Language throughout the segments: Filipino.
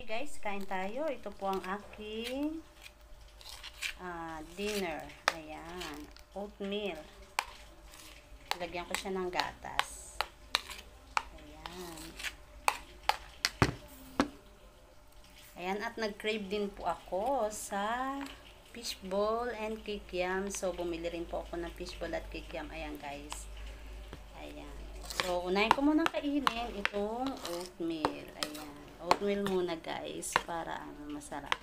Guys, kain tayo. Ito po ang aking dinner. Ayan. Oatmeal. Lagyan ko siya ng gatas. Ayan. Ayan. At nag-crave din po ako sa fishball and kikiam. So, bumili rin po ako ng fishball at kikiam. Ayan, guys. Ayan. So, unahin ko muna kainin itong oatmeal. Ayan. Oatmeal muna, guys, para masarap.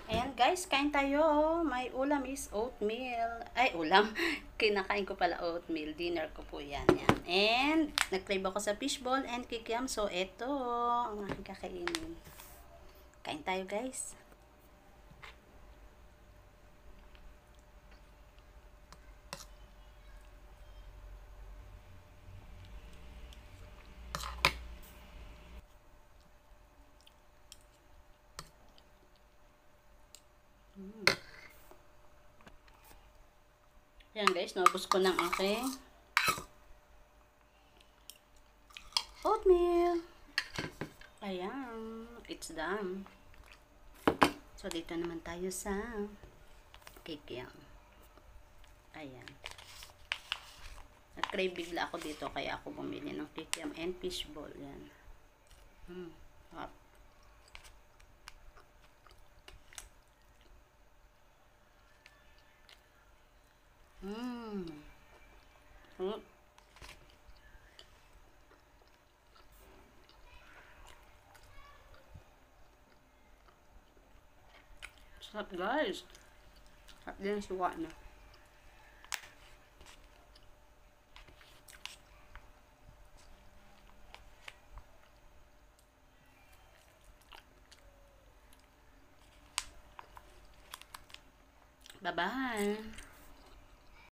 Ayan, guys, kain tayo. May ulam is oatmeal. Ay, ulam. Kinakain ko pala oatmeal. Dinner ko po yan. Yan. And, nag-crave ako sa fishball and kikiam. So, eto ang aking kakainin. Kain tayo, guys. Ayan, guys, naubos ko ng aking oatmeal. Ayan, it's done. So, dito naman tayo sa kikiam. Ayan. Nag-crave bigla ako dito, kaya ako bumili ng kikiam and fishball. Yan. Hot. Sarap, guys. Sarap din ang suwa na. Bye-bye.